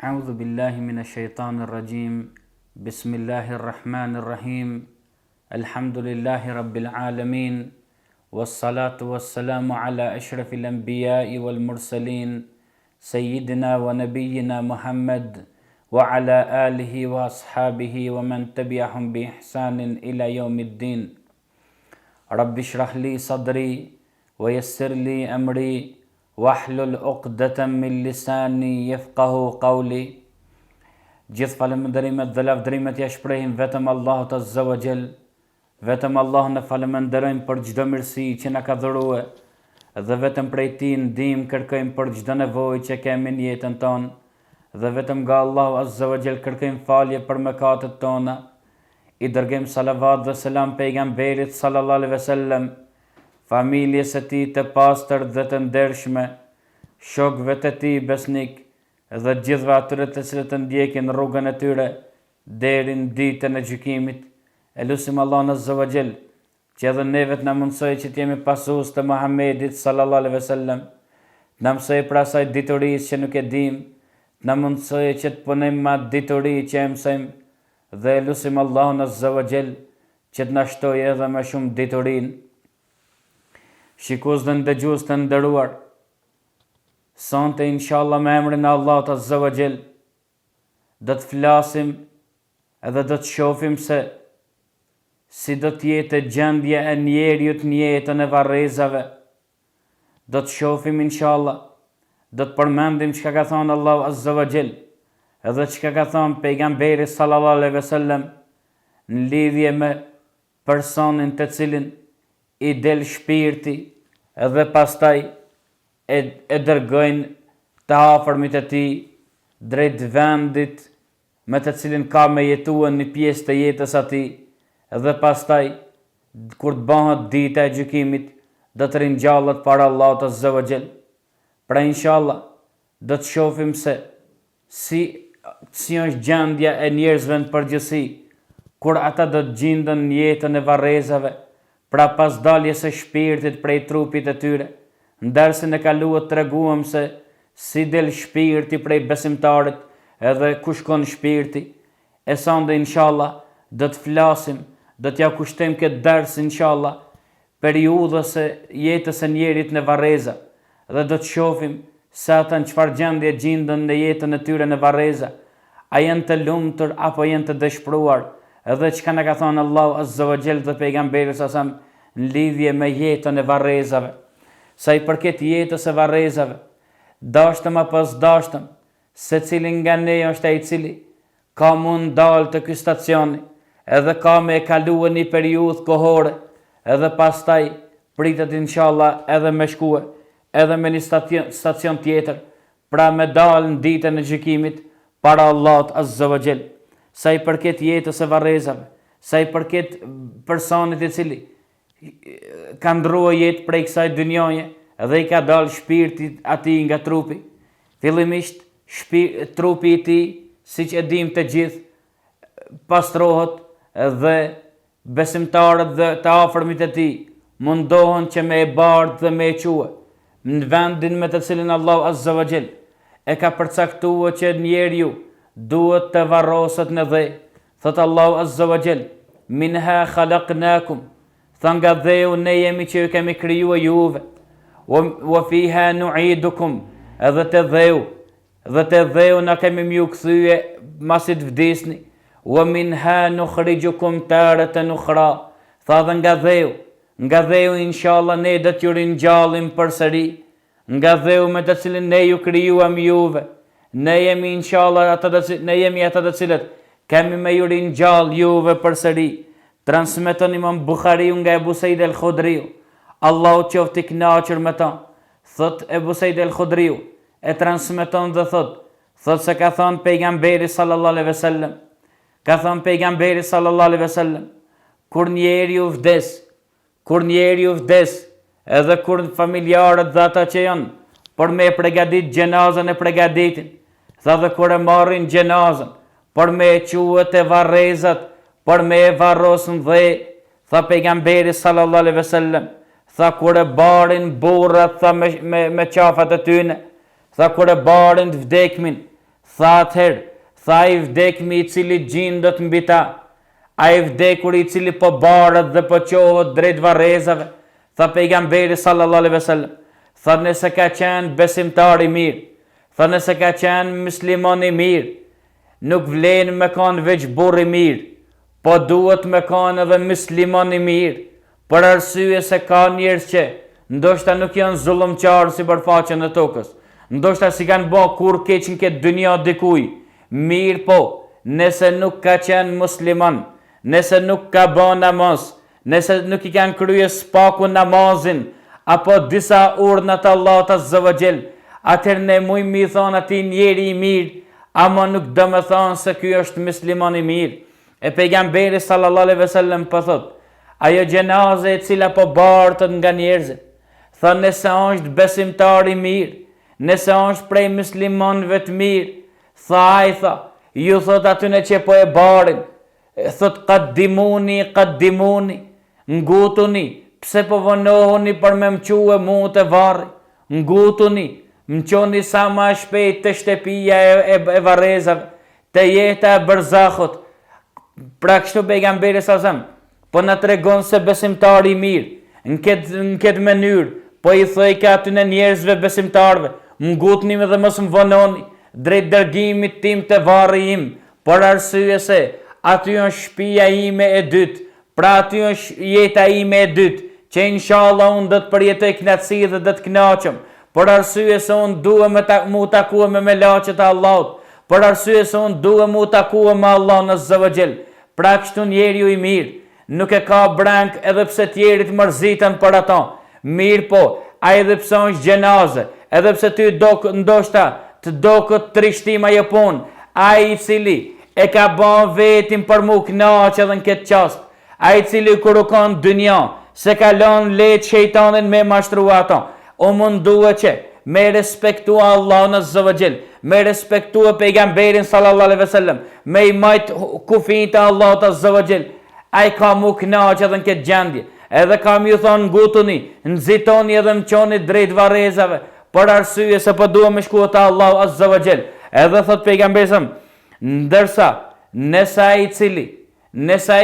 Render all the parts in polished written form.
أعوذ بالله من الشيطان الرجيم بسم الله الرحمن الرحيم الحمد لله رب العالمين والصلاة والسلام على أشرف الأنبياء والمرسلين سيدنا ونبينا محمد وعلى آله وأصحابه ومن تبعهم بإحسان إلى يوم الدين رب اشرح لي صدري ويسر لي أمري واحلل عقدة من lisani yafqahu qawli. Gjithë falënderimet dhe lavdrimet ja shprehim vetëm Allahut Azza wa Jall. Vetëm Allahun e falënderojmë për çdo mirësi që na ka dhuruar dhe vetëm prej Tij ndihmë kërkojmë për çdo nevojë që kemi në jetën tonë dhe vetëm nga Allahu Azza wa Jall kërkojmë falje për mëkatet tona. I dërgojmë salavat dhe selam pejgamberit sallallahu alaihi wasallam, familjes së tij të pastër dhe të ndershme, shokëve të tij besnik dhe gjithëve atyre të cilët të ndjekin rrugën e tyre deri në ditën e gjykimit. E lutim Allahun Azza wa Jall që edhe neve të na mundsoj që të jemi pasues të Muhamedit sallallahu alaihi wasallam, na mësoj për asaj diturisë që nuk e dim, na mundsoj që të punojmë me atë dituri që e mësojmë dhe e lutim Allahun Azza wa Jall që të na shtojë edhe më shumë diturinë. Shikues dhe ndëgjues të nderuar, sonte inshallah me emrin e Allahut Azza wa Jall do të flasim edhe do të shohim se si do të jetë gjendja e njeriut në jetën e varrezave. Do të shohim inshallah, do të përmendim çka ka thënë Allahu Azza wa Jall edhe çka ka thënë pejgamberi sallallahu alaihi wasallam në lidhje me personin të cilin i del shpirti edhe pastaj e dërgojnë të afërmit e tij drejt vendit me të cilin ka me jetuar një pjesë të jetës atij, edhe pastaj kur të bëhet dita e gjykimit do të ringjallet para Allahut Azza wa Jall. Pra inshallah do të shohim se si është gjendja e njerëzve në përgjithësi kur ata do të gjenden në jetën e varrezave, pra pas daljes së shpirtit prej trupit të tyre. Ndërsa ne kaluat treguam se si del shpirti prej besimtarit edhe ku shkon shpirti. E sonde inshallah do të flasim, do t'ja kushtojmë këtë ders inshallah periudhës së jetës së njerit në varreza dhe do të shohim se ata në çfarë gjendje gjenden në jetën e tyre në varreza. A janë të lumtur apo janë të dëshpëruar? Edhe çka na ka thënë Allahu Azza wa Jall dhe pejgamberi sa në lidhje me jetën e varrezave. Sa i përket jetës e varrezave, dashtëm apo s'dashtëm, secili nga ne është ai i cili ka mund dalë të ky stacioni, edhe ka me e kaluar një periudhë kohore, edhe pastaj pritet inshallah edhe me shkuar, edhe me një stacion tjetër, pra me dalë në ditën e gjykimit para Allahut Azza wa Jall. Sa i përket jetës e varrezave, sa i përket personit i cili ka ndruar jetë prej kësaj dynjaje dhe i ka dalë shpirti atij nga trupi. Fillimisht trupi i tij, siç e dim të gjithë, pastrohet dhe besimtarët dhe të afërmit e tij mundohen që me e bardhë dhe me e quë në vendin me të cilin Allahu Azza wa Jall e ka përcaktuar që njeriu duhet të varroset në dhe. Thot Allahu Azza wa Jall, minha khalaqnakum, tha nga dheu ne jemi që ju kemi krijuar juve, wa fiha nu'idukum, edhe të dheu na kemi mju kthye masi të vdesni, wa minha nukhrijukum taratan ukhra, tha dhe nga dheu inshallah ne do t'ju ringjallim përsëri, nga dheu me të cilin ne ju krijuam juve. Ne jemi inshallah ata të cilët kemi me ju ringjall juve përsëri. Transmeton Imam Buhariu nga Ebu Said el-Khudriu, Allahu qoftë i kënaqur me ta. Thot Ebu Said el-Khudriu e transmeton dhe thot se ka thënë pejgamberi sallallahu alaihi wasallam, kur njeriu vdes, edhe kur familjarët dhe ata që janë për me përgatit gjenazën e përgatitin, tha dhe kur e marrin gjenazën për me e quët e varrezat, për me e varrosën dhe, tha pejgamberi sallallahu alaihi wasallam, tha kur e barin burrat, tha me qafat e tyne, tha kur e barin të vdekmin, Tha atëherë, tha i vdekmi I cili gjindët mbi ta, a I vdekur I cili po barët dhe po qohët drejt varrezave. Tha pejgamberi sallallahu alaihi wasallam, tha nëse ka qenë besimtar I mirë, tha nëse ka qenë musliman I mirë, nuk vlen me kanë veç burr I mirë, po duhet me kanë edhe musliman I mirë, për arsye se ka njerëz që ndoshta nuk janë zullumqarë sipërfaqen e tokës, ndoshta si kanë bë kur keq në këtë dynja dikuj, mirë po, nëse nuk ka qenë musliman, nëse nuk ka bë namaz, nëse nuk I kanë krye spaku namazin, apo disa urdhna të Allahut azza wa jall, atëherë ne mujmë I thonë atij njeri I mirë, ama nuk do me thonë se ky është musliman I mirë. E pejgamberi sallallahu alaihi wasallam po thot, ajo gjenaze e cila po bartët nga njerëzit, tha nëse është besimtar I mirë, nëse është prej muslimanëve të mirë, tha, ju thot atyne që po e barin, thot qaddimuni, ngutuni, pse po vonohuni për me mquë mu të varri, ngutuni, mqoni sa ma shpejt të shtëpia e varrezave, të jeta e bërzakhut. Pra kështu pejgamberi sasem, po në tregon se besimtari I mirë, në këtë mënyrë, po I thoj ka atyne njerëzve besimtarve, ngutni me dhe mos më vononi, drejt dërgimit tim të varri im, por arsye se aty është shtëpia ime e dytë, pra aty është jeta ime e dytë, që inshallah unë do të përjetoj kënaqësi dhe do të kënaqem, por arsye se unë duhem mu takua me melaqet e Allahut, por arsye se unë duhem mu takua me Allahun azza wa jall. Pra kështu njeriu I mirë nuk e ka brank edhe pse tjerit mërziten për ata, mirë po, a edhe pse është gjenaze, edhe pse ty ndoshta të do këtë trishtima jepon, a I cili e ka ban vetin për mu kënaqë edhe në këtë qast, a I cili kur u kanë dynja, se ka lënë letë shejtanin me mashtru ata, o mundua që me respektua Allahun azza wa jall, me respektua pejgamberin sallallahu alaihi wasallam, me I majt kufijt e Allahut azza wa jall, a I ka mu kënaqë edhe në këtë gjendje, edhe kam ju thonë ngutuni, nxitoni edhe mqoni drejt varrezave, për arsye se po duhem me shkuat te Allahu azza wa jall. Edhe thot pejgamberi, ndërsa nëse ai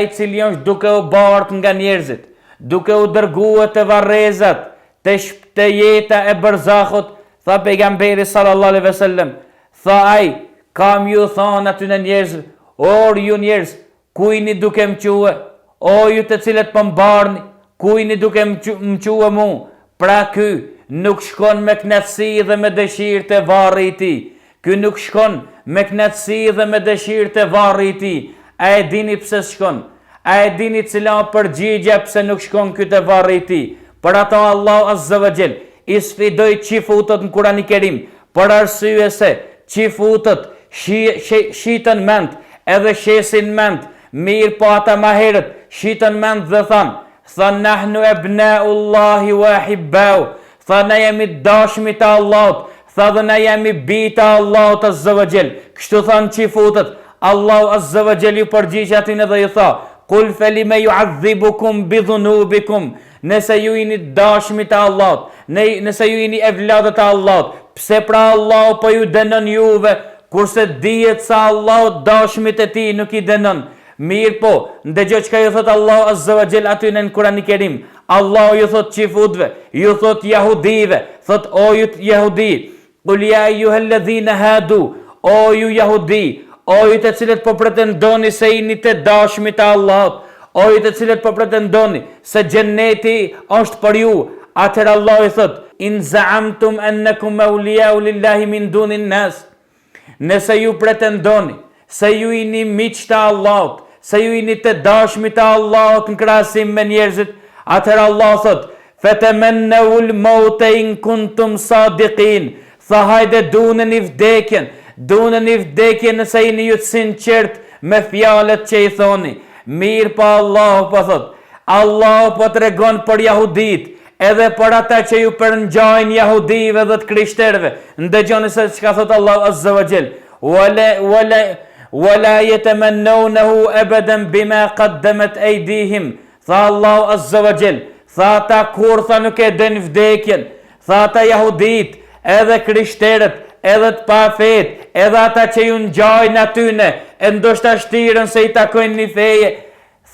I cili është duke u bart nga njerëzit, duke u dërguar te varrezat, te jeta e bërzakhut, tha pejgamberi sallallahu alaihi wasallam, tha ai, kam ju thonë atyne njerëzve, or ju njerëz, kujni duke mquë, o ju të cilët po mbarni, kujni duke mquë mu, pra ky nuk shkon me kënaqësi dhe me dëshirë te varri I tij. Ky nuk shkon me kënaqësi dhe me dëshirë te varri I tij. A e dini pse shkon? A e dini cila përgjigje pse nuk shkon ky te varri I tij? Për ato Allah azza wa jall I sfidoi qifutët në Kur'an I Kerim, për arsye se qifutët shitën mend, edhe shesin mend, mirë po ata ma herët shitën mend dhe than nahnu ebnaullahi wa ahibbau, tha ne jemi dashmi të Allahut, tha dhe ne jemi bita Allahut azza wa jall. Kështu than qifutët, Allahu azza wa jall ju përgjigj atyne dhe ju tha, kul felime yu'adhibukum bidhunubikum, nëse ju jeni dashmi të Allahut, nëse ju jeni evladët e Allahut, pse pra Allahu po ju dënon juve, kurse dihet se Allahu dashmit e tij nuk I dënon. Mirë po, ndëgjoj çka ju thot Allahu azza wa jall aty në Kur'an I Kerim. Allahu ju thot qifutëve, ju thot jahudive, thot o ju jahudi, qul ya ayyuhalladhina hadu, o ju jahudi, o ju të cilët po pretendoni se jeni të dashmit të Allahut, o ju të cilët po pretendoni se xheneti është për ju, atëherë Allah I thot, in za'amtum annakum awliya'u lillahi min dunin nas. Nëse ju pretendoni se ju jeni miq të Allahut, se ju jeni të dashmit të Allahut në krahasim me njerëzit, atëherë Allah thot, fatamannawul mauta in kuntum sadiqin. Tha hajde duneni vdekjen nëse jeni ju të sinqert me fjalët që I thoni. Mirë pa Allah po thot, Allah po tregon për jahudit, edhe për ata që ju përngjajnë jahudive dhe të krishterëve. Ndëgjoni se çka thot Allah azza wa jall, wala yatamannawnahu abadan bima qaddamat aydihim. Tha Allah azza wa jall, tha ata kur tha nuk e den vdekjen, tha ata jahudit, edhe krishterët, edhe të pa fet, edhe ata që ju ngjajnë atyne, e ndoshta shtirën se i takojnë një feje,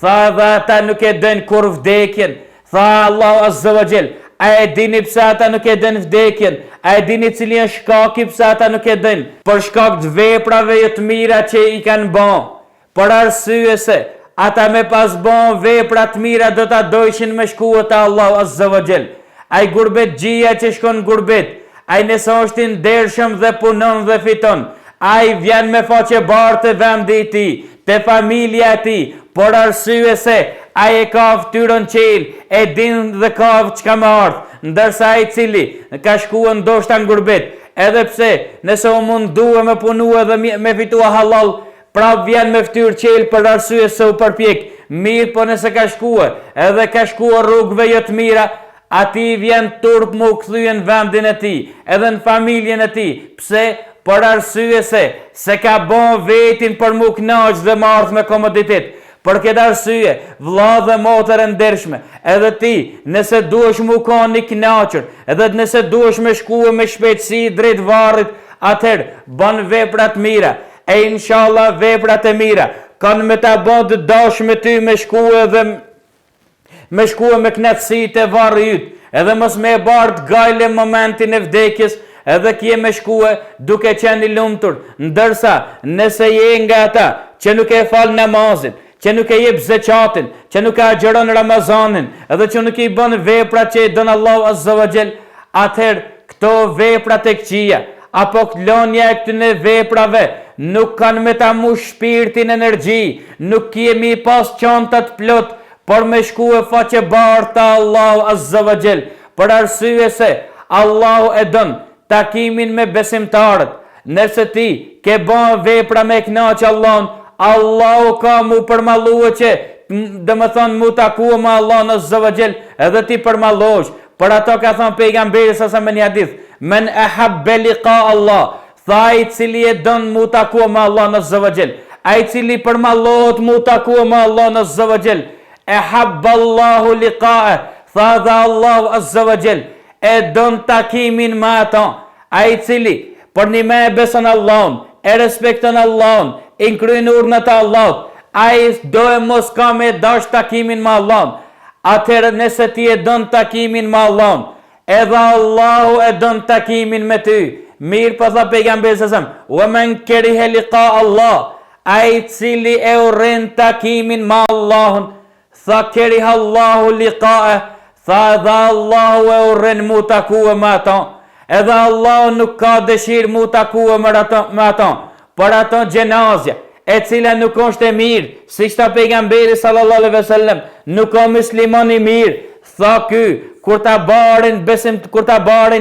tha edhe ata nuk e dojnë kur vdekjen. Tha Allahu Azza wa Jell, a e dini pse ata nuk e dojnë vdekjen? A e dini cili është shkaki pse ata nuk e dojnë? Për shkak të veprave jo të mira që i kanë bën. Për arsye se ata me pas bën vepra të mira do ta dojshin me shkuat te Allahu Azza wa Jell. Ai gurbet gjia që shkon gurbet, ai nëse është i ndershëm dhe punon dhe fiton, ai vjen me faqe bardhë te vendi i tij, te familja e tij, por arsye se ai e ka fytyrën qel, e din dhe ka çka më ardh, ndërsa ai i cili ka shkuar ndoshta në gurbet, edhe pse nëse u mundua me punu edhe me fitua halal, prap vjen me fytyrë qel për arsye se u përpjek. Mirë, po nëse ka shkuar edhe ka shkuar rrugëve jo të mira, ati vjen turp më u kthyen vendin e tij, edhe në familjen e tij. Pse? Për arsye se ka bon vetin për mu knaq dhe më ardh me komoditet. Për këtë arsye, vlla dhe motër e ndershme, edhe ti, nëse duhesh mu kanë i knaqër, edhe nëse duhesh me shkue me shpejtësi drejt varrit, atëherë bën veprat mira, e inshallah veprat e mira kanë me ta bën të dash me ty me shkue dhe me shkue me knatësi të varri yt, edhe mos me bart gajle momentin e vdekjes, edhe kje me shkue duke qenë i lumtur, ndërsa nëse je nga ata që nuk e fal namazin, që nuk e jep zeqatin, që nuk e agjeron Ramazanin, edhe që nuk i bën vepra që i don Allahu Azza wa Jell, atëherë këto vepra të këqija, apo klonja e këtyne veprave, nuk kanë me ta mush shpirtin energji, nuk kemi pas qantat plot, por me shkue faqe barta Allahu Azza wa Jell, për arsye se Allahu e don takimin me besimtarët. Nëse ti ke bën vepra me kënaqë Allahun, Allahu ka mu përmalluë që dhe më thonë mu takua me Allahun Azza wa Jell, edhe ti përmallosh. Për ato ka thonë pejgamberi sa me një hadith, men ahabba liqa Allah, tha ai cili e don mu takua me Allahun Azza wa Jell, ai cili përmallohet mu takua me Allahun Azza wa Jell, ahabba Allahu liqa'e, tha dhe Allahu Azza wa Jell e don takimin me ata. Ai cili për një me e beson Allahun, e respekton Allahun, i kryen urdhët e Allahut, ai do e mos ka me dash takimin me Allahun. Atëherë nëse ti e don takimin me Allahun, edhe Allahu e don takimin me ty. Mirë po tha pejgamberi sa wa man kariha liqa Allah, ai cili e urren takimin me Allahun, tha kariha Allahu liqa'e, tha edhe Allahu e urren mu takua me ata. Edhe Allahu nuk ka dëshirë mu takua me ata, për ato gjenazja, e cila nuk është e mirë, si shta pejgamberi sallallahu alaihi wasallam, nuk ka musliman i mirë, tha ky, kur ta barin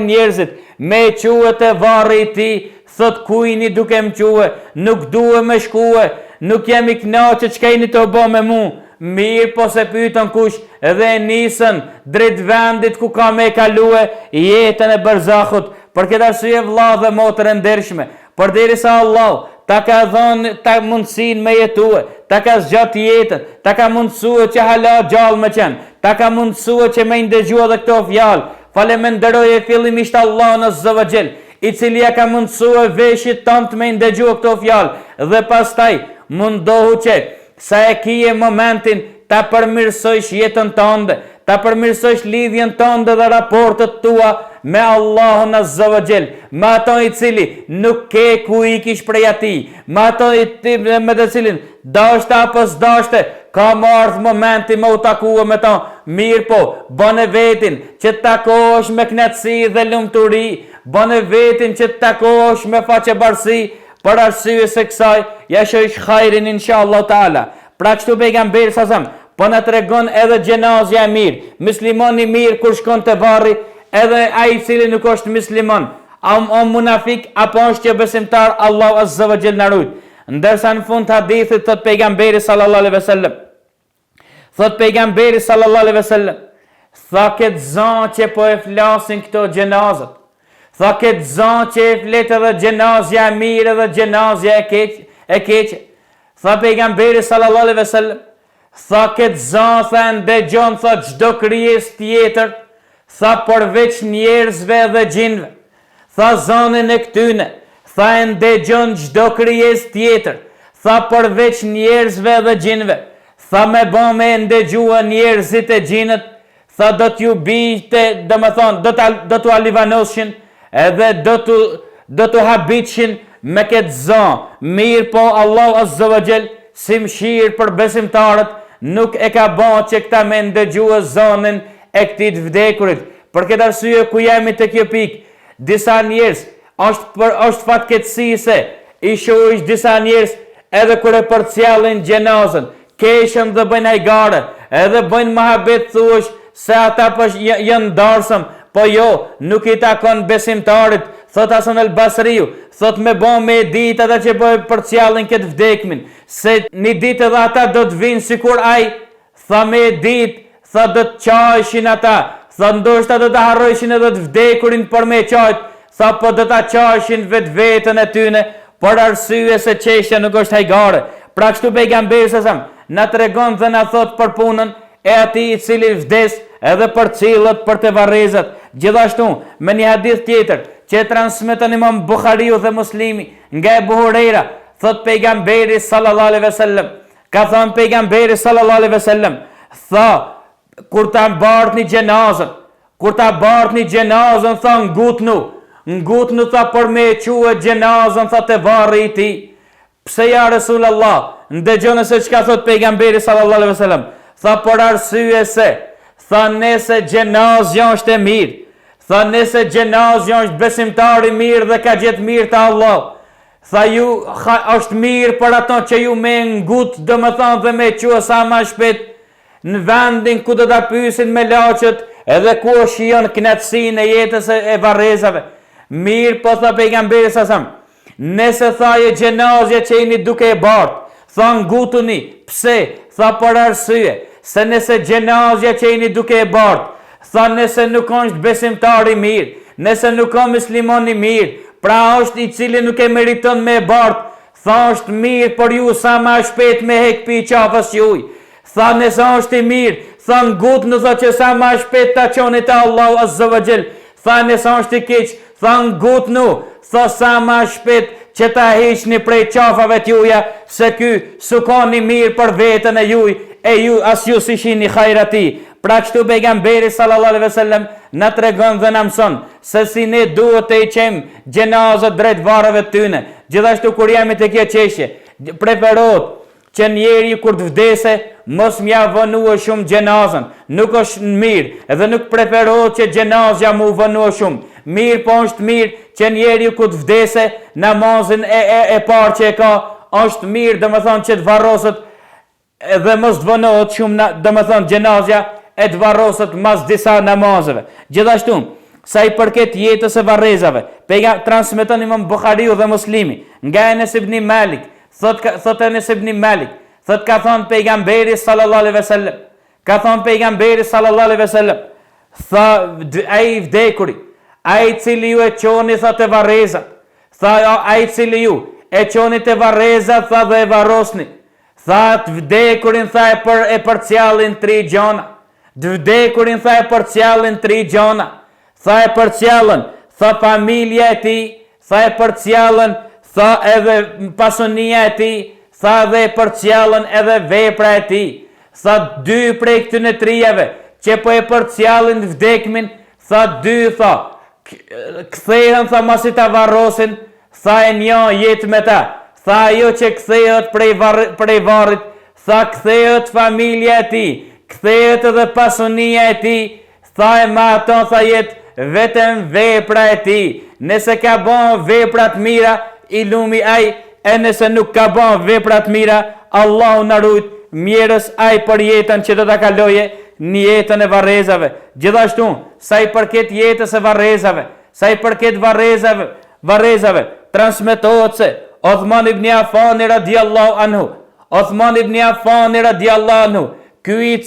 njerëzit, me quet e varri i ti, thot kujni duke më quet, nuk duhe me shkue, nuk jam i knaqë që keni të bo me mu. Mirë po se pyetën kush dhe nisën drejt vendit ku ka me kalue jetën e barzahut. Për këtë arsye vëlla dhe motër e ndershme, përderisa Allah ta ka dhënë ta mundësinë me jetue, ta ka zgjat jetën, ta ka mundësuar që hala gjallë me qenë, ta ka mundësuar që me ndëgjua dhe këto fjalë. Faleminderoje fillimisht Allahun Azza wa Jell, i cili ja ka mundësuar veshit tant me ndëgjua këto fjalë, dhe pastaj mundohu që sa e kije momentin ta përmirësojsh jetën tënde, ta përmirësojsh lidhjen tënde dhe raportet tua me Allahun Azza wa Jell, me ato i cili nuk ke ku i kish prej ati, me ato me të cilin dashte apo s'dashte, ka ardh momenti me u takua me ta. Mirë po, bëne vetin që të takosh me knatësi dhe lumturi, bëne vetin që të takosh me faqebarësi, për arsye se kësaj ja shosh khairin inshallah taala. Pra kështu pejgamberi sa po na tregon edhe gjenazja e mirë, muslimani i mirë kur shkon te varri, edhe ai i cili nuk është musliman, a munafik apo është besimtar, Allahu Azza wa Jell na ruaj. Ndërsa në fund të hadithit thot pejgamberi sallallahu alaihi wasallam, tha këtë zan që po e flasin këto gjenazat, tha këtë zan që e flet edhe gjenazja e mirë edhe gjenazja e keqe. Tha pejgamberi sallallahu alaihi wasallam, tha këtë zan tha ndëgjon tha çdo krijesë tjetër, tha përveç njerëzve dhe gjinve. Tha zanin e këtyne Tha e ndëgjon çdo krijesë tjetër. Tha përveç njerëzve dhe gjinëve. Tha me ba me ndëgjua njerëzit e gjinët. Tha do t'ju bijte, do me thonë, do t'u alivanoshin edhe do t'u habitshin me këtë zonë. Mirë po Allahu Azza wa Jall si mëshirë për besimtarët nuk e ka ba që këta me ndëgjua zonën e këtij të vdekurit. Për këtë arsye ku jemi të kjo pikë, disa njerëz është fatkeqësi se i shohësh disa njerëz edhe kur e përcjellin gjenazën, keshën dhe bëjnë hajgare, edhe bëjnë mohabet thuash se ata janë ndarshëm, po jo, nuk i takon besimtarit. Thot Hasan el Basriu, thot me ba me ditë ata që bëjnë përcjellin këtë vdekmin, se një ditë edhe ata do të vinë sikur ai, tha me ditë, tha do të qajshin ata, tha ndoshta do të harrojshin edhe të vdekurin për me qajt, tha po do ta qajshin vetë vetën e tyne, për arsye se çështja nuk është hajgare. Pra kështu pejgamberi sa na tregon dhe na thot për punën e atij i cili vdes edhe për cilët për të varrezat. Gjithashtu me një hadith tjetër që transmeton Imam Buhariu dhe Muslimi nga Ebu Huraira, thot pejgamberi sallallahu alaihi wasallam, ka thënë pejgamberi sallallahu alaihi wasallam, tha kur ta mbartni gjenazën, tha ngutnu tha për me quë gjenazën, tha të varri i ti. Pse ja Resulallah? Ndëgjone se çka thot pejgamberi sallallahu alaihi wasallam, tha për arsye se, tha nëse gjenazja është e mirë, tha nëse gjenazja është besimtari mirë dhe ka gjetë mirë të Allah, tha ju është mirë për ato që ju me ngut, do më thonë dhe me quë sa ma shpejt në vendin ku do ta pyesin me laçet edhe ku shijon kënaqësinë e jetës e varrezave. Mirë po tha pejgamberi sasam, nëse tha e gjenazja që jeni duke e bartë, tha ngutuni, pse? Tha për arsye, se nëse gjenazja që jeni duke e bartë, tha nëse nuk është besimtari mirë, nëse nuk është muslimani mirë, pra është i cili nuk e meriton me e bartë, tha është mirë për ju sa ma shpejt me hek pi qafës juj. Tha nëse është i mirë, tha ngutnu, tha që sa ma shpejt ta qoni të Allahu Azza wa Jall. Tha nëse është i keq, tha ngutnu, tha sa ma shpejt që ta heqni prej qafave t'juja, se ky s'ukoni mirë për vetën e juj, e ju as ju si shini hajrati. Pra kështu pejgamberi sallallahu alaihi wasallam na tregon dhe na mëson se si ne duhet të heqim gjenazat drejt varreve tyne. Gjithashtu kur jemi te kjo çështje, preferohet që njeri kur të vdese mos mja vënua shumë gjenazën, nuk është mirë, edhe nuk preferohet që gjenazja mu vënua shumë. Mirë po është mirë që njeri kur të vdese namazin e parë që e ka, është mirë dhe më thonë që të varroset edhe mos të vënohet shumë, dhe më thonë gjenazja e të varroset mas disa namazeve. Gjithashtu, sa i përket jetës e varrezave, transmeton Imam Buhariu dhe Muslimi nga Enes ibn Malik, thot Enes ibn Malik, thot ka thonë pejgamberi sallallahu alaihi wasallam, ka thonë pejgamberi sallallahu alaihi wasallam, tha ai vdekuri, ai cili ju e qoni tha të varrezat, tha ai cili ju e qoni të varrezat, tha dhe e varrosni, tha të vdekurin tha e përcjallin 3 gjona, të vdekurin tha e përcjallin 3 gjona, tha e përcjallin, tha familja e ti, tha e përcjallin, tha edhe pasunia e ti, tha dhe e përcjallin edhe vepra e ti, tha 2 prej këtyne 3-jave që po e përcjallin vdekmin, tha 2 tha kthehen tha masi ta varrosin, tha e një jetë me ta, tha ajo që kthehet prej varrit, tha kthehet familja e ti, kthehet edhe pasunia e ti, tha e ma ato tha jetë vetëm vepra e ti. Nëse ka bën vepra të mira, i lumi ai, e nëse nuk ka bën vepra të mira, Allahu na rujt, mjerës ai për jetën që do ta kaloje në jetën e varrezave. Gjithashtu, sa i përket jetës e varrezave, sa i përket varrezave, transmetohet se Uthman ibn Affan radiallahu anhu, ky i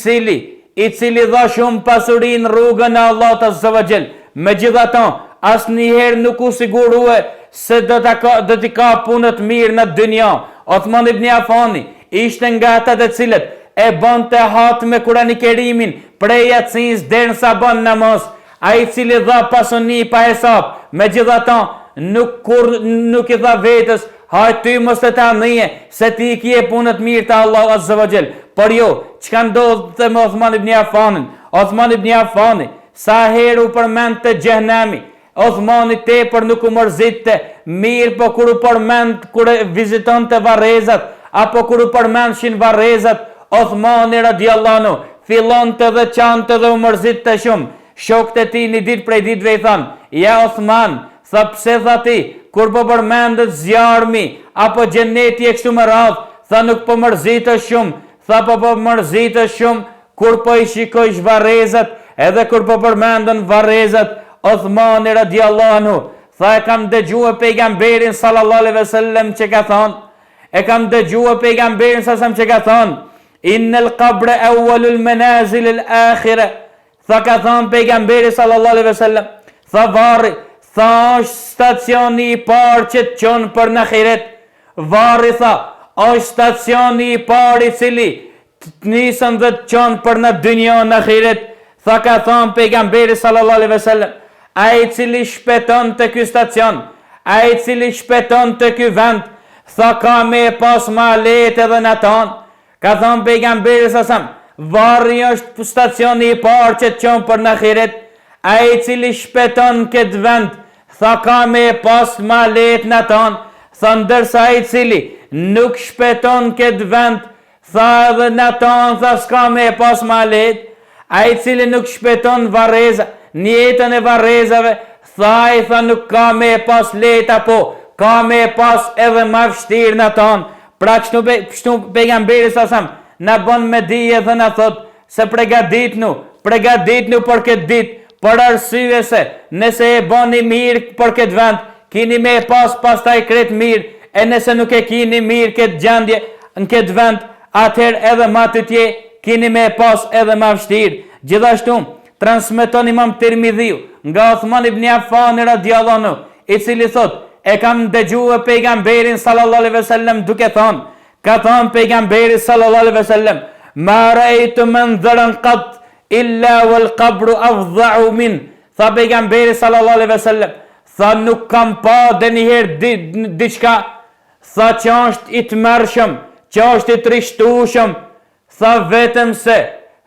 cili dha shumë pasurin rrugën e Allahut Azza wa Jall, megjithatë asnjëherë nuk u sigurue se do t'i ka punët mirë në dynja. Uthman ibn Affani ishte nga ata të cilët e bënte hatë me Kurani Kerimin prej Yatsin's deri sa bën namaz, ai i cili dha pasuni pa hesab, megjithatë nuk I tha vetës, hajt ty mos të ta nije, se ti kje punët mirë të Allahu Azza wa Jell. Por jo, çka ndodh të me Osman ibn Affanin? Osman ibn Affani, sa herë u përmend të xhehenemi, Osmani tepër nuk u mërzitte, mirë po kur u përmend kur viziton të varrezat, apo kur u përmendshin varrezat, Osmani radiallahu anhu fillon të dhe qante dhe u mërzitte shumë. Shokët e tij një ditë prej ditëve I thanë, ja Osman, tha pse tha ti, kur po përmendet zjarmi, apo xheneti e kështu me radhë, tha nuk po mërzitesh shumë, tha po mërzitesh shumë, kur po I shikojsh varrezat, edhe kur po përmenden varrezat. Osmani radiallahu anhu tha, e kam dëgjuar pejgamberin sallallahu alaihi wasallam që ka thonë, e kam dëgjuar pejgamberin sallallahu që ka thonë, innal qabra awwalul manazil al akhirah. Tha ka thonë pejgamberi sallallahu alaihi wasallam, tha varri, tha është stacioni I parë që të qonë për në ahiret. Varri tha, është stacioni I parë I cili të nisën dhe të qonë për në dynjë në ahiret. Tha ka thonë pejgamberi sallallahu alaihi wasallam, ai cili shpeton të ky stacion, ai cili shpeton të ky vend, tha ka me pas ma lehtë edhe në tonë. Ka thonë pejgamberi sallallahu varri është stacioni I parë që të qonë për në ahiret. Ai cili shpeton këtë vend, tha ka me pas ma lehtë në tonë. Tha ndërsa ai cili nuk shpeton këtë vend, tha edhe në tonë, tha s'ka me pas ma lehtë. Ai cili nuk shpeton varreza, njetën e varrezave, tha nuk ka me pas lehtë, apo ka me pas edhe ma vështirë në tonë. Pra kështu pejgamberi sallallahu na bën me dije dhe na thot se përgatitnu për këtë ditë, për arsye se nëse e bëni mirë për këtë vend, kini me pastaj kretë mirë, e nëse nuk e kini mirë këtë gjendje në këtë vend, atëherë edhe ma të tje, kini me pas edhe ma vështirë. Gjithashtu, transmeton Imam Tirmidhiu nga Osman ibn Affan radiallahu anhu, I cili thot, e kam dëgjuar pejgamberin sallallahu alaihi wasallam duke thonë, ka thonë pejgamberi sallallahu alaihi wasallam, ma ra'aytu manzaran qat illa wal qabru afdha'u min. Tha pejgamberi sallallahu alaihi wasallam, tha nuk kam pa dëniherë diçka, tha që është I tmerrshëm, që është I trishtueshëm, tha vetëm se,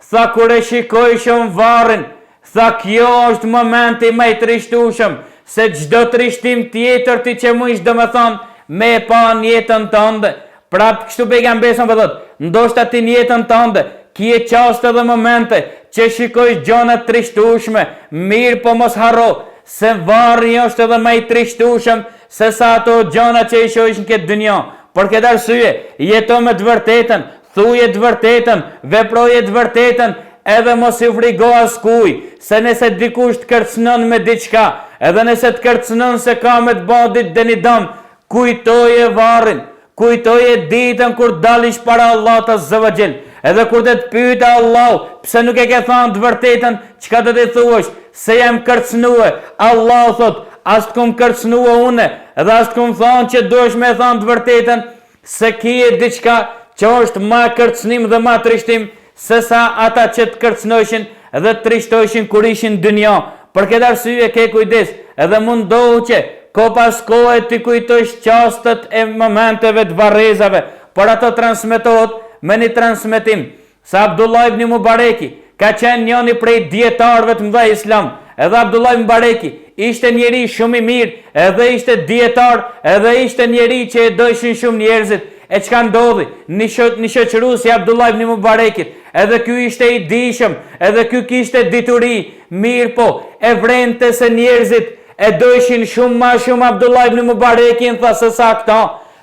tha kur e shikojshëm varrin, tha kjo është momenti më I trishtueshëm, se çdo trishtim tjetër ti që mund të më thonë me pa në jetën tënde. Pra kështu pejgamberi sa thot, ndoshta ti në jetën tënde kje çaste dhe momente që shikojsh gjëra trishtueshme, mirë po mos harro se varri është edhe më I trishtueshëm se sa ato gjëra që I shohësh në këtë dynjë. Për këtë arsye, jeto me të vërtetën, thuje të vërtetën, veproje të vërtetën, edhe mos I frigo askuj, se nëse dikush të kërcënon me diçka, edhe nëse të kërcënon se ka me të badit dhe një dëm, kujtoje varrin, kujtoje ditën kur dalish para Allah të zëvëgjel, edhe kur të të pyte Allah, pse nuk e ke thanë të vërtetën, qka të të thuash, se jam kërcënue, Allah thot, as të kum kërcënue une, edhe as të kum thanë që duesh me thanë të vërtetën, se kje diçka që është ma kërcënim dhe ma trishtim, se sa ata që të kërcënojshin dhe të trishtojshin kur ishin dynja. Për këtë arsye ke kujdes, edhe mundohu që ko pas kohë të kujtojsh qastet e momenteve të varrezave, por ato transmetohet me një transmetim, se Abdullah ibn Mubareki ka qenë njëri prej dietarëve të mëdha Islam, edhe Abdullah ibn Mubareki ishte njeri shumë I mirë, edhe ishte dietar, edhe ishte njeri që e dojshin shumë njerëzit. E çka ndodhi? Një shoqërues I Abdullah ibn Mubarekit, edhe ky ishte I dijshëm, edhe ky kishte dituri, mirë po, e vrente se njerëzit e dojshin shumë ma shumë Abdullah ibn Mubarekin, tha se sa këta,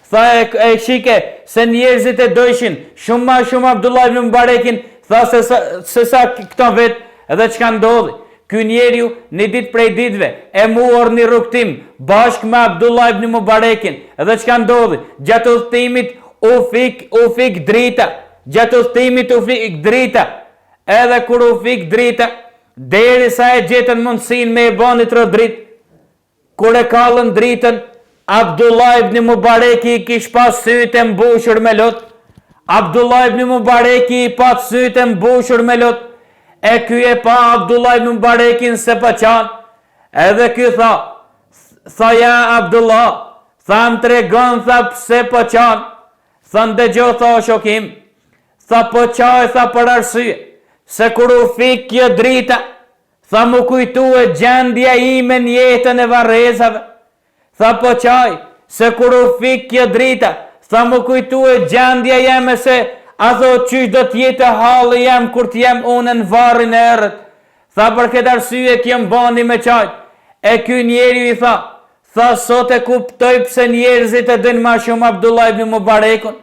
tha e shike se njerëzit e dojshin shumë ma shumë Abdullah ibn Mubarekin, tha se sa këta vetë, edhe çka ndodhi? Ky njeriu një ditë prej ditëve e muar një rrugtim bashkë me Abdullah ibn Mubarekin, edhe çka ndodhi? Gjatë udhëtimit u fik drita, edhe kur u fik drita, derisa e gjetën mundësinë me e bën të dritë, kur e kallën dritën, Abdullah ibn Mubareki kish pas sytë e mbushur me lot, Abdullah ibn Mubareki I pa sytë e mbushur me lot, e ky e pa Abdullah ibn Mubarekin se pa qanë, edhe ky tha, Tha ja Abdullah, tha më tregon, tha pse po qan, tha ndëgjo, tha o shokim, tha po qaj, tha për arsye, se kur u fik kjo drita, tha mu kujtu e gjendja ime në jetën e varrezave, tha po qaj, se kur u fik kjo drita, tha mu kujtu e gjendja jeme se a thot qysh do t'jetë halli jem kur t'jem unë në varrin e erët, tha për këtë arsye kjo mbani me qajt, e ky njeri i tha sot e kuptoj pse njerëzit e din ma shumë Abdullah ibn Mubarekun,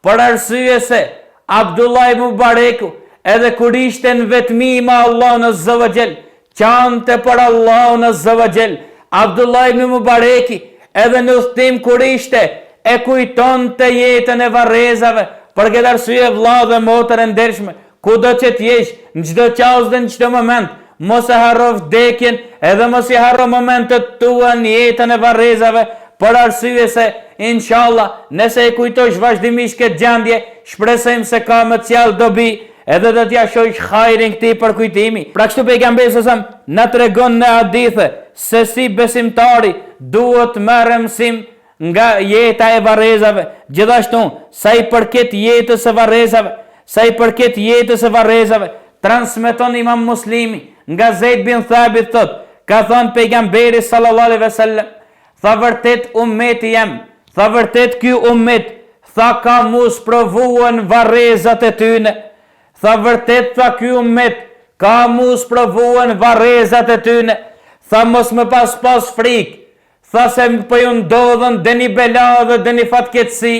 për arsye se Abdullah ibn Mubareku edhe kur ishte në vetmi me Allahun azza wa jall, qante për Allahun azza wa jall. Abdullah ibn Mubareki edhe në udhtim kur ishte e kujton të jetën e varrezave, për këtë arsye vëlla dhe motër e ndershme, kudo që t'jesh, në çdo qasë dhe në çdo moment, mos e harro vdekjen, edhe mos i harro momentet tua në jetën e varrezave, për arsye se, inshallah, nëse e kujtosh vazhdimisht këtë gjendje, shpresojmë se ka më t'jallë dobi, edhe do t'ja shohësh hajrin këtij për kujtimi. Pra kështu pejgamberi sa na tregon në hadithe se si besimtari duhet merrë mësim nga jeta e varrezave. Gjithashtu, sa i përket jetës së varrezave, transmeton Imam Muslimi nga Zeid bin Thabit thot, ka thënë pejgamberi sallallahu alaihi wasallam, tha vërtet ummeti jam, tha vërtet ky ummet, tha ka mus provuan varrezat e tyne, tha vërtet tha ky ummet ka mus provuan varrezat e tyne, tha mos më pas frik, tha se më po ju ndodhen dhe një bela dhe dhe një fatkeqësi,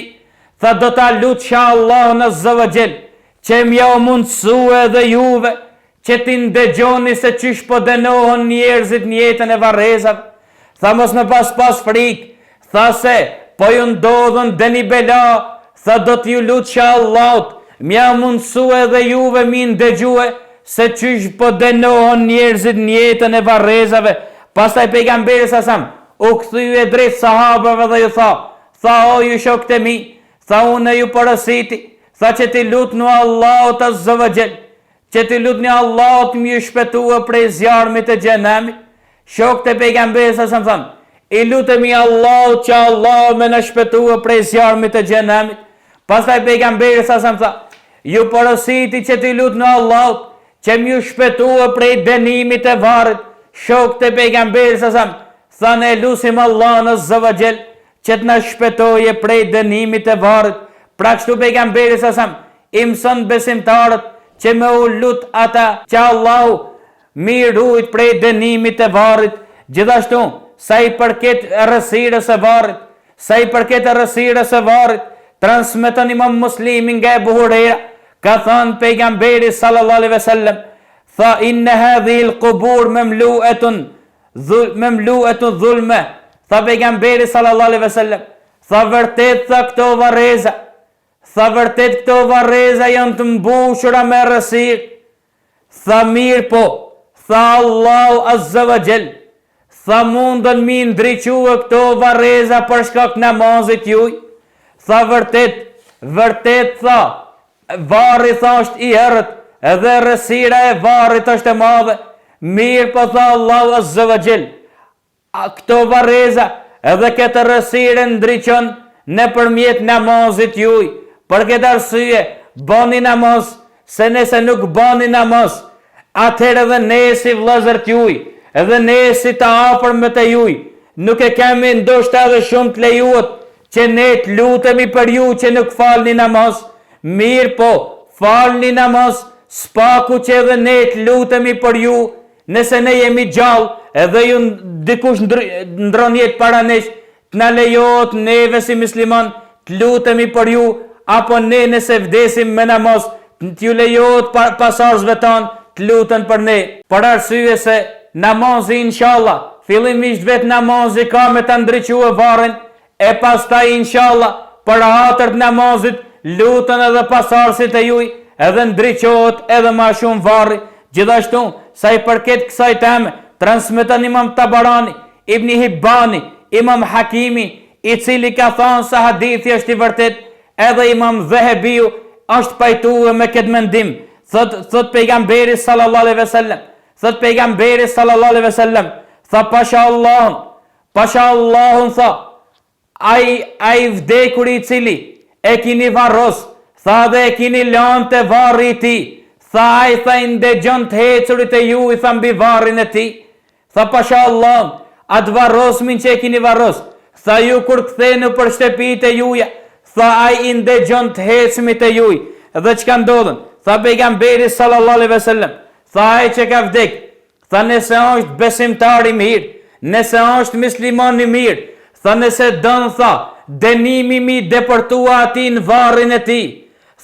tha do ta lutja Allahun azza wa jall që m'ja u mundësu edhe juve që ti ndëgjoni se qysh po dënohen njerëzit në jetën e varrezave, tha mos më pas frik, tha se po ju ndodhen dhe një bela, tha do t'ju lutja Allahut m'ja mundësu edhe juve mi ndëgjue se qysh po dënohen njerëzit në jetën e varrezave. Pastaj pejgamberi sasam u kthye drejt sahabëve dhe ju tha o ju shokët e mi, tha unë ju porositi, tha që ti lutni Allahut azza wa jall, që ti lutni Allahut më ju shpëtua prej zjarmit të xhenemit. Shokët e pejgamberit sasam thanë, i lutemi Allahut që Allah më na shpëtua prej zjarmit të xhenemit. Pastaj pejgamberi sasam tha, ju porositi që ti lutni Allahut që më ju shpëtua prej dënimit të varrit. Shokët e pejgamberit sasam thanë, e lutim Allahun azza wa jall që të na shpëtojë prej dënimit të varrit. Pra kështu pejgamberi sasam i mëson besimtarët që me u lut ata që Allahu mi ruajt prej dënimit të varrit. Gjithashtu, sa i përket errësirës së varrit, transmeton Imam Muslimi nga Ebu Huraira, ka thënë pejgamberi sallallahu alaihi wasallam, tha inna hadhihi al-qubur mamlu'atun dhulma, tha pejgamberi sallallahu alaihi wasallam, tha vërtet tha këto varreza janë të mbushura me errësirë, tha mirë po, tha Allahu azza wa jall, tha mundën mi ndrique këto varreza për shkak namazit juaj, tha vërtet tha varri tha është i errët, edhe errësira e varrit është e madhe, mirë po tha Allahu azza wa jall, këto varreza edhe këtë errësirë ndriqon nëpërmjet namazit juaj. Për këtë arsye, bëni namaz, se nëse nuk bëni namaz, atëherë edhe ne si vëllezër t'juaj, edhe ne si të afërmët e juaj, nuk e kemi ndoshta edhe shumë të lejuar që ne të lutemi për ju që nuk falni namaz. Mirë po, falni namaz, spaku që edhe ne të lutemi për ju, nëse ne jemi gjallë, edhe ju dikush ndron jetë para nesh, të na lejohet neve si musliman të lutemi për ju, apo ne nëse vdesim me namaz, t'ju lejohet pasardhësve tanë të luten për ne. Për arsye se namazi inshallah, fillimisht vetë namazi ka me të ndrique varrin, e pastaj inshallah për hatër të namazit luten edhe pasardhësit e juaj, edhe ndriqohet edhe ma shumë varri. Gjithashtu, sa i përket kësaj teme, transmeton Imam Tabarani, Ibn Hibbani, Imam Hakimi, i cili ka thënë se hadithi është i vërtet, edhe Imam Dhahabiu është pajtuar me këtë mendim. Thot pejgamberi sallallahu alaihi wasallam, tha pasha Allahun, Pasha Allahun tha, ai vdekur I cili e kini varros, tha dhe e kini lanë të varri ti, tha ai tha I ndëgjon të hecurit e ju, I tha mbi varrin e ti, tha pasha Allahun, atë varrosmin që e kini varros, tha ju kur ktheni për shtëpitë e juja, tha ai I ndëgjon të hecmit e juj, dhe çka ndodhen, tha pejgamberi sallallahu alaihi wasallam, tha ai që ka vdek, tha nëse është besimtar I mirë, nëse është musliman I mirë, tha nëse don tha dënimi mi depërtua ati në varrin e ti,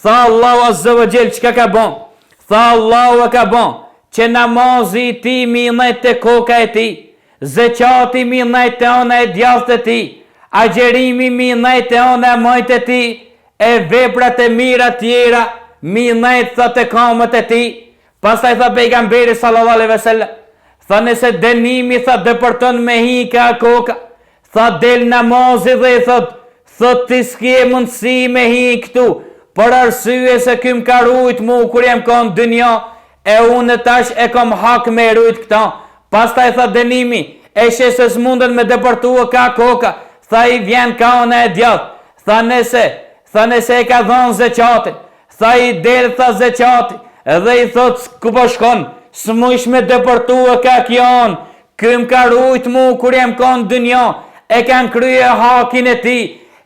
tha Allahu azza wa jall çka ka bën, tha Allahu e ka bën që namazi I ti mi ndajt te koka e ti, zeqati mi ndajt te ana e djathtë e ti, agjerimi mi ndajt te ana e majt e ti, e veprat e mira tjera mi ndajt tha te kamët e ti. Pastaj tha pejgamberi sallallahu alaihi wasallam, tha nëse dënimi tha depërton me hika koka, tha del namazi dhe I thot ti s'ke mundësi me hi këtu, për arsye se ky më ka rujt mu kur jam kon dynja, e unë tash e kom hak me rujt këta. Pastaj tha dënimi, e shesës mundën me depërtua ka koka, tha I vjen ka ona e djathtë, tha nëse e ka dhënë zeqatin, tha I del tha zeqati, dhe I thot ku po shkon, s'mujsh me depërtua ka kjon, ky më ka rujt mu kur jam kon dynja, e kanë krye hakin e ti,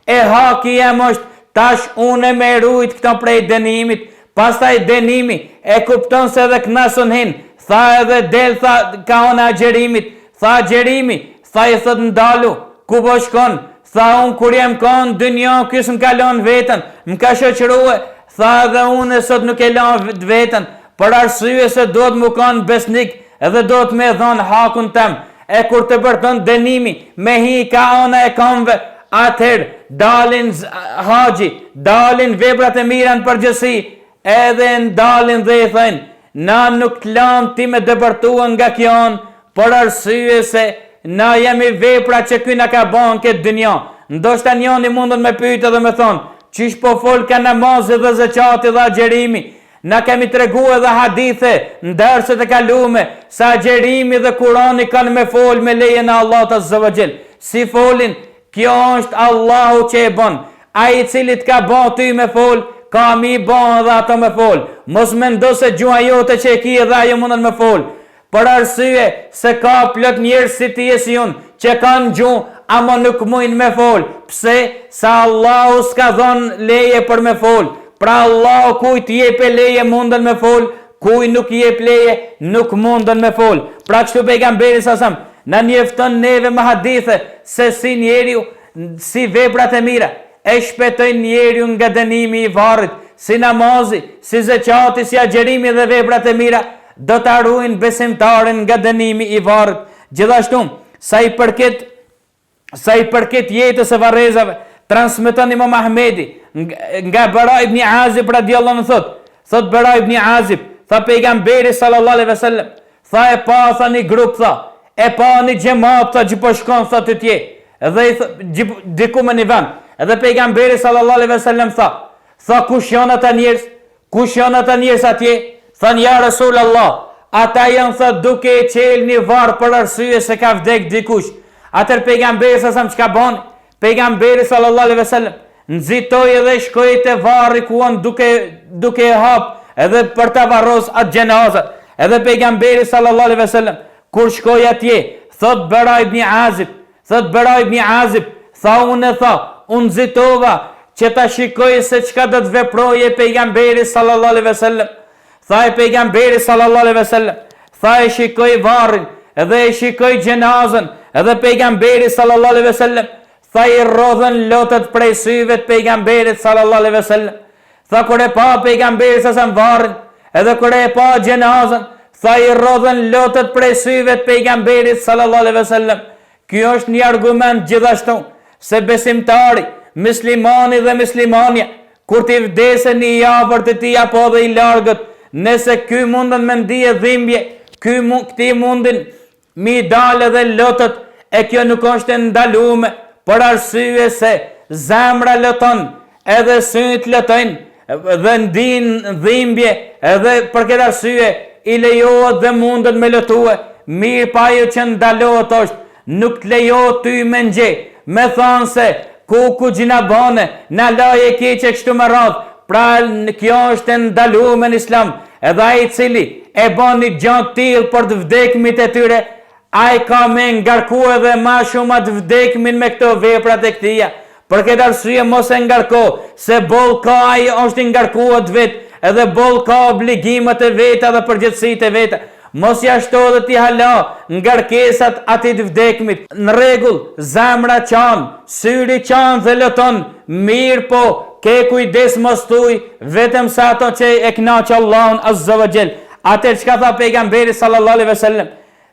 e haki jam është tash unë me rujt këto prej dënimit. Pastaj dënimi e kupton se dhe knasun hin, tha edhe del tha ka ona agjerimit, tha agjerimi, tha I thot ndalu, ku po shkon, tha unë kur jem kon dynja, kys më ka lon vetën, më ka shoqërue, tha edhe unë sot nuk e lon vetën, për arsye se do të më kanë besnik edhe do të me dhonë hakun tem, e kur të bërton dënimi me hi ka ana e kamve, atëherë dalin haxhi, dalin veprat e mira në përgjithësi, edhe ndalin dhe I thënë, na nuk të lam ti me dëbërtuan nga kjon, për arsye se na jemi vepra që ky na ka bën këtë dynja. Ndoshta njëri mundon me pyet edhe me thonë, çish po fol ka namazi dhe zeqati dhe agjerimi. Na kemi tregu edhe hadithe në derset e kalume, sa agjerimi dhe Kurani kanë me fol me lejen e Allahut azza wa jall. Si folin, kjo është Allahu që e bën, ai I cili të ka bën ty me fol, ka mi bën edhe ato me fol. Mos mendo se gjuha jote që e ki edhe ajo mundën me fol, për arsye se ka plot njerëz si ti e si unë, që kanë gjuhë, ama nuk mujnë me fol. Pse? Sa Allahu s'ka dhënë leje për me fol. Pra Allahu kujt jep leje mundën me fol, kujt nuk jep leje nuk mundën me fol. Pra kështu pejgamberi sasam na njefton neve me hadithe se si njeriu, si veprat e mira e shpëtojnë njeriu nga dënimi I varrit, si namazi, si zeqati, si agjerimi dhe veprat e mira do ta ruajnë besimtarin nga dënimi I varrit. Gjithashtu, sa I përket jetës e varrezave, transmeton Imam Ahmedi nga Bara ibn Azib radiallahu anhu thot Bara ibn Azib, tha pejgamberi sallallahu alaihi wasallam, tha e pa tha një grup, tha e pa një xhamat, tha që po shkon tha të tje, edhe diku me një vend, edhe pejgamberi sallallahu alaihi wasallam tha kush janë ata njerëz, kush janë ata njerëz atje, than ja Rasulullah, ata janë tha duke e qel një varr për arsye se ka vdek dikush. Atër pejgamberi sa çka bën? Pejgamberi sallallahu alaihi wasallam nxitoi edhe shkoi te varri ku on duke hap edhe për ta varros atë xhenazat. Edhe pejgamberi sallallahu alaihi wasallam kur shkoi atje, thot Bara ibn Azib, tha unë nxitova që ta shikoj se çka do të veproje pejgamberi sallallahu alaihi wasallam. Tha e pejgamberi sallallahu alaihi wasallam, tha e shikoj varrin, edhe e shikoj xhenazën, edhe pejgamberi sallallahu alaihi wasallam, tha I rodhen lotët prej syve të pejgamberit sallallahu alaihi wasallam. Tha kur e pa pejgamberi sa varrin, edhe kur e pa xhenazën, tha I rodhen lotët prej syve të pejgamberit sallallahu alaihi wasallam. Ky është një argument gjithashtu se besimtari, muslimani dhe muslimania, kur t'i vdesën një afër të tij apo dhe I largët, nëse ky mundën me ndije dhimbje, këti mundin mi dalë dhe lotët, e kjo nuk është ndalume, për arsye se zemra lëton, edhe syt lëtojnë, dhe ndin dhimbje, edhe për këtë arsye I lejohet dhe mundën me lëtue, mirë pa ju që ndalohet është, nuk të lejo ty me nxje, me thonë se ku gjina bane, na laje keqe kështu me radhë, pra kjo është ndaluar në islam, edhe ai i cili e bën një gjë tillë për të vdekmit e tyre, ai ka me ngarku edhe ma shumë atë vdekmin me këto veprat e këtia. Për këtë arsye mos e ngarko, se boll ka ai është i ngarkuar vetë, edhe boll ka obligimet e veta dhe përgjegjësitë e veta. Mos ja shto dhe ti hala ngarkesat atit vdekmit. Në rregull, zemra qanë, syri qanë dhe lëton, mirë po, ke kujdes mos thuj, vetëm sa ato që e kënaqë Allahun Azza wa Jall. Atë çka tha pejgamberi sallallahu alaihi wasallam.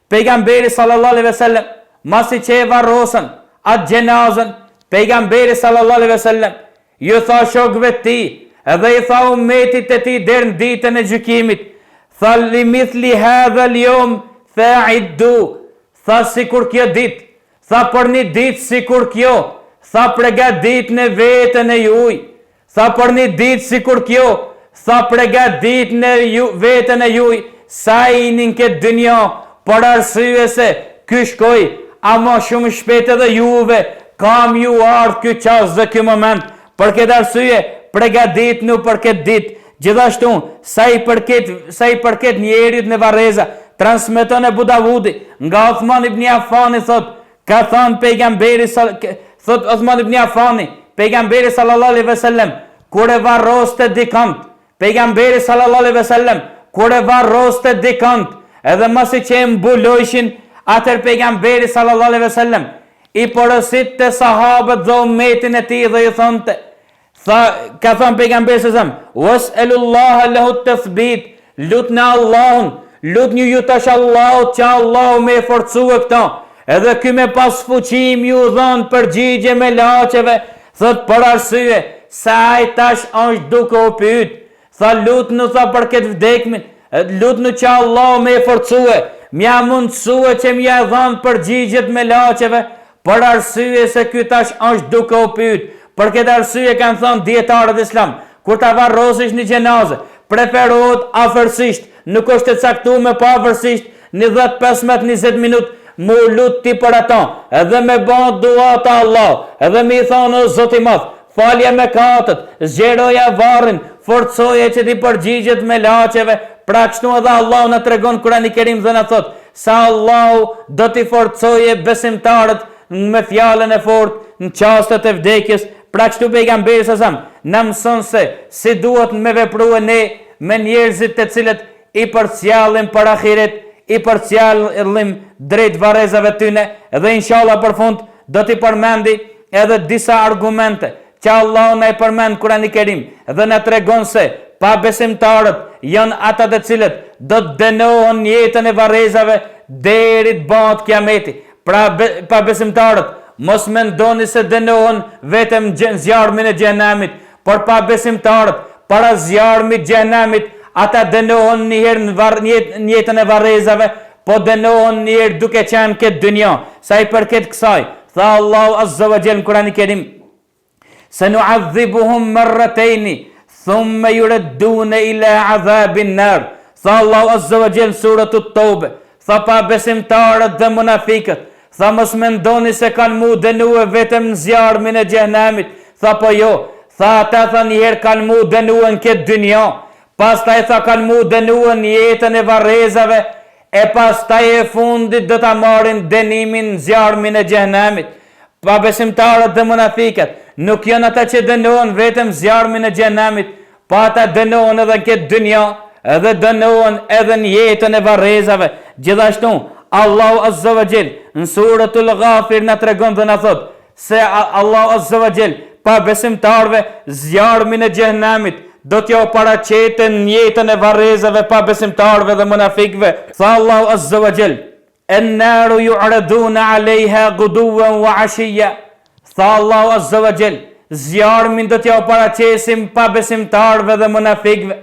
Pejgamberi sallallahu alaihi wasallam, masi që e varrosën atë gjenazën, pejgamberi sallallahu alaihi wasallam ju tha shokëve të tij, edhe i tha ummetit të tij deri në ditën e gjykimit, tha li mithli hadha al-yawm fa'iddu, tha sikur kjo ditë, tha për një ditë sikur kjo, tha përgatitni veten e juaj, tha për një ditë sikur kjo, tha përgatitni veten e juaj, sa jeni në këtë dynjë, për arsye se ky shkoj, ama shumë shpejt edhe juve kam ju ardhë ky çast dhe ky moment. Për këtë arsye përgatitni për këtë ditë. Gjithashtu, sa i përket njerit në Varreza, transmeton e Abu Davudi nga Uthman ibn Affani, thot, ka thënë pejgamberi, thot Uthman ibn Affani, pejgamberi sallallahu alaihi wasallam, kur e varroste dikant, pejgamberi sallallahu alaihi wasallam, kur e varroste dikant, edhe masi që e mbulojshin, atër pejgamberi sallallahu alaihi wasallam i porosit të sahabët dhe ummetin e tij dhe i thonte, ka thënë pejgamberi sallallahu alaihi wasallam, was'alullaha lahu at-tathbit, lutni Allahun, lutni ju tash Allahut që Allahu me forcue këta, edhe ky me pas fuqim ju dhon përgjigje me laçeve, thot për arsye se ai tash është duke u pyet, tha lutnu tha për këtë vdekmin, lutnu që Allah me forcue, mja mundësue që mja dhon përgjigjet me laçeve, për arsye se ky tash është duke u pyet. Për këtë arsye kanë thënë dietarët islam, kur ta varrosish një gjenazë, preferohet afërsisht, nuk është e caktuar me pavarësisht, në 10-15-20 minutë mu lut ti për ata, edhe me bën dua te Allah, edhe me i thonë o Zoti i Madh, falje mëkatet, zgjeroja varrin, forcoje që ti përgjigjet me laçeve. Pra kështu edhe Allah në tregon Kurani Kerim dhe në thot, sa Allah do t'i forcoje besimtarët me fjalën e fortë në çastet e vdekjes. Pra kështu pejgamberi sa na mëson se si duhet me veprue ne me njerëzit të cilët i përcjallin për ahiret, i përcjallin drejt varrezave tyne, dhe inshallah për fund do t'i përmendi edhe disa argumente që Allah na i përmend Kurani Kerim dhe na tregon se pa besimtarët janë ata të cilët do të dënohen jetën e varrezave deri të bëhet kiameti. Pra pa besimtarët mos mendoni se dënohen vetëm zjarmin e xhenemit, por pa besimtarët para zjarmit xhenemit ata dënohen një herë në jetën e varrezave, po dënohen një herë duke qenë këtë dynjë. Sa i përket kësaj, tha Allahu Azza wa Jall në Kurani Kerim, sanu'adhibuhum marratayn thumma yuradduna ila adhabin nar. Tha Allahu Azza wa Jall Suratut Tawbe, tha pa besimtarët dhe munafikët, tha mos mendoni se kanë mu dënue vetëm në zjarmin e xhenemit, tha po jo, tha ata tha një herë kanë mu dënue në këtë dynjë, pastaj tha kanë mu dënue në jetën e varrezave, e pastaj e fundit do ta marrin dënimin në zjarmin e xhenemit. Pa besimtarët dhe munafikët nuk janë ata që dënohen vetëm zjarmin e xhenemit, pa ata dënohen edhe në këtë dynjë, edhe dënohen edhe në jetën e varrezave. Gjithashtu Allahu Azza wa Jall në Suratul Ghafir na tregon dhe na thot se Allahu Azza wa Jall pa besimtarëve zjarmin e xhenemit do t'ja paraqeten në jetën e varrezave pa besimtarëve dhe munafikëve. Tha Allahu Azza wa Jall, an-naru yu'raduna 'alayha ghuduwan wa 'ashiyya. Tha Allahu Azza wa Jall, zjarmin do t'ja paraqesim pa besimtarëve dhe munafikëve.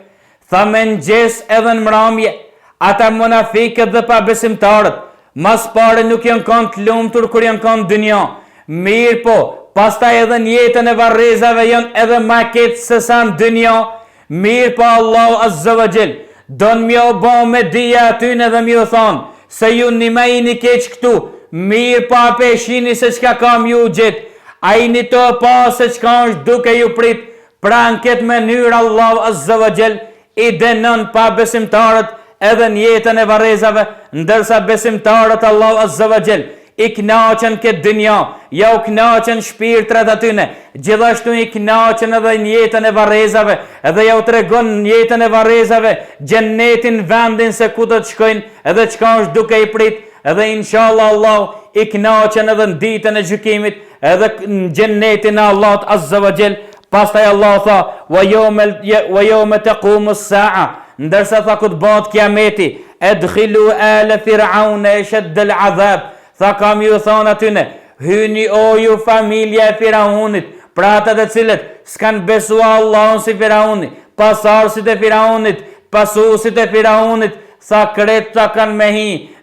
Tha mëngjes edhe në mramje, ata munafikët dhe pa besimtarët mas pare nuk janë kanë të lumtur kur janë kanë dynja, mirë po pastaj edhe në jetën e varrezave janë edhe ma keq se sa në dynja. Mirë po Allahu Azza wa Jall don më u bë me dia aty edhe më u thon se ju një me jeni keq këtu, mirë pa peshini se çka kam ju gjithë. Ai një të pa se çka është duke ju prit. Pra në këtë mënyrë Allahu Azza wa Jall i dënon pa besimtarët edhe në jetën e varrezave, ndërsa besimtarët Allahu Azza wa Jall i knaqen këtë dynja, ja u knaqen shpirtrat atyne, gjithashtu i knaqen edhe në jetën e varrezave, edhe ja u tregon në jetën e varrezave xhennetin, vendin se ku do të shkojnë, edhe çka është duke i prit, edhe inshallah Allah i knaqen edhe në ditën e gjykimit, edhe në xhennetin e Allahut Azza wa Jall. Pastaj Allah tha, wa yawma taqumu as-sa'a, ndërsa tha kur të bëhet kiameti, adkhilu ala fir'auna ashadda al-'adhab. Tha kam ju thonë atyne, hyni o ju familja e Firaunit, pra ata të cilët s'kan besua Allahun si Firauni, pasarësit e Firaunit, pasuesit e Firaunit, sa kretë ta kanë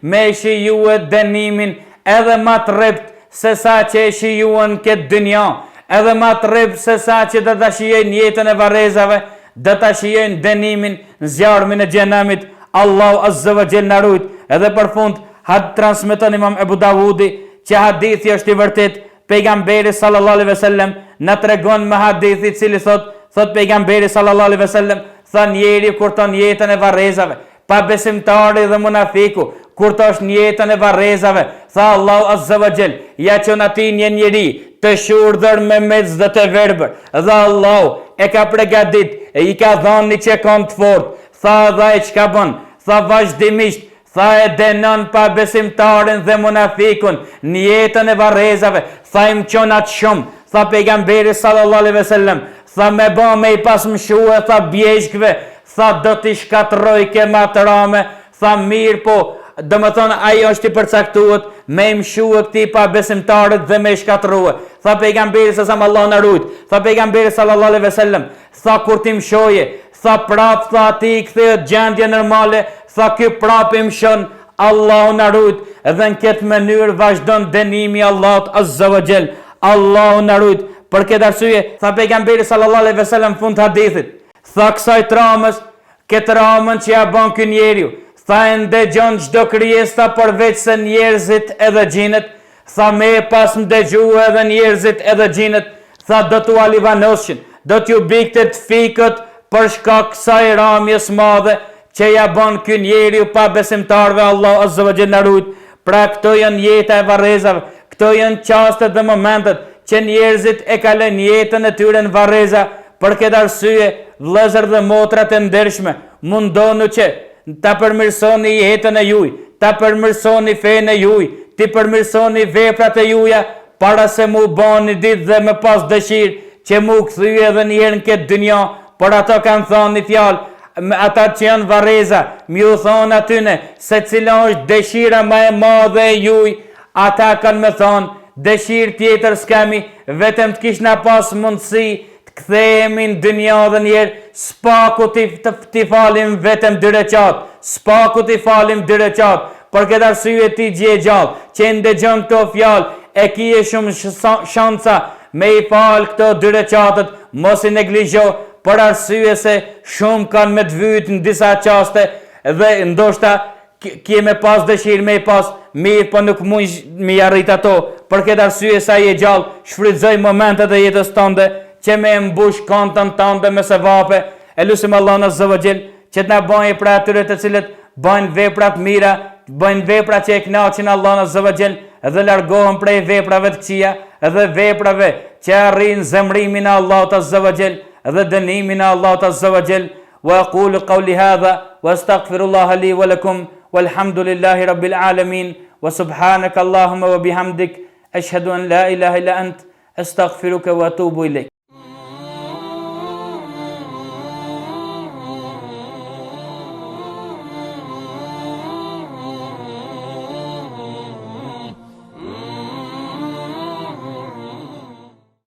me shijuet dënimin, edhe ma të rrept se sa që e shijuan këtë dynja, edhe ma të rrept se sa që dhe të shijojnë jetën e varrezave, dhe të shijojnë dënimin në zjarmin e xhenamit. Allahu Azza wa Jall na rujt. Edhe për fund, transmeton Imam Ebu Dawudi që hadithi është i vërtet. Pejgamberi sallallahu alaihi wasallam na tregon me hadithi i cili thot pejgamberi sallallahu alaihi wasallam, tha njeri kur ton jetën e varrezave, pa besimtari dhe munafiku kur tosh në jetën e varrezave, tha Allahu Azza wa Jall, ja çon ati një njeri të shurdhër me mez dhe të verbër, dhe Allahu e ka pregadit, e i ka dhënë një çekon të fortë, tha dha e çka bën, tha vazhdimisht, tha e denon pa besimtarin dhe munafikun në jetën e varrezave, tha im qonat shumë, tha pejgamberi sallallahu alaihi wasallam, tha me ba me i pas mshue, tha bjeshkve, tha do t'i shkatroj ke matrame, tha mirë po, dhe më thonë ajo është i përcaktuat me i mshue këti pa besimtarit dhe me i shkatruhe. Tha pejgamberi sa Allah në rujt, tha pejgamberi sallallahu alaihi wasallam, tha kur ti mshoje, tha prap, tha ti i kthehet gjendje normale, tha ky prap i mshon, Allahu na rujt, edhe në këtë mënyrë vazhdon dënimi Allahut Azza wa Jall. Allahu na rujt. Për këtë arsye, tha pejgamberi sallallahu alaihi wasallam fund hadithit, tha kësaj tramës, këtë ramën që ja bën ky njeriu, tha e ndëgjon çdo krijesa përveç se njerëzit edhe xhinët, tha me pas më dëgjua edhe njerëzit edhe xhinët, tha do t'u alivanoshin, do t'ju biktet fikët për shkak kësaj ramjes madhe që ja bën ky njeriu pa besimtarve. Allahu Azza wa Jall na rujt. Pra këto janë jeta e varrezave, këto janë çastet dhe momentet që njerëzit e kalojnë jetën e tyre në varreza. Për këtë arsye, vëllezër dhe motra të ndershme, mundoni që ta përmirësoni jetën e juaj, ta përmirësoni fenë e juaj, ti përmirësoni veprat e juaja para se mu bani ditë dhe me pas dëshirë që mu kthye edhe një herë në këtë dynja. Por ato kanë thonë një fjalë, ata që janë varreza, mi u thonë atyne se cila është dëshira më e madhe e juaj, ata kanë me thonë dëshirë tjetër s'kemi, vetëm të kishna pas mundësi të kthehemi në dynja dhe njerë, spaku t'i falim vetëm 2 rekat, spaku t'i falim 2 rekat. Për këtë arsye ti gje gjallë, që ndëgjon këto fjalë, e kije shumë shansa me i falë këto 2 rekatët, mos i neglizho, për arsye se shumë kanë me të vyt në disa qaste dhe ndoshta kje me pas dëshirë me i pas mirë, po nuk mund mi arrit ato. Për këtë arsye sa je gjallë, shfrytëzoj momentet e jetës tënde që me mbush kontën tënde me sevape. E lutim Allahun Azza wa Jall që të na bëjë për atyre të cilët bëjnë vepra të mira, bëjnë vepra që e kënaqin Allahun Azza wa Jall dhe largohen prej veprave të këqija dhe veprave që arrin zemrimin e Allahut Azza wa Jall dhe dënimin e Allahut Azza wa Jall. Wa aqulu qawli hadha wa astaghfirullaha li wa lakum walhamdulillahi rabbil alamin wa subhanaka Allahumma wa bihamdik ashhadu an la ilaha illa ant astaghfiruka wa atubu ilayk.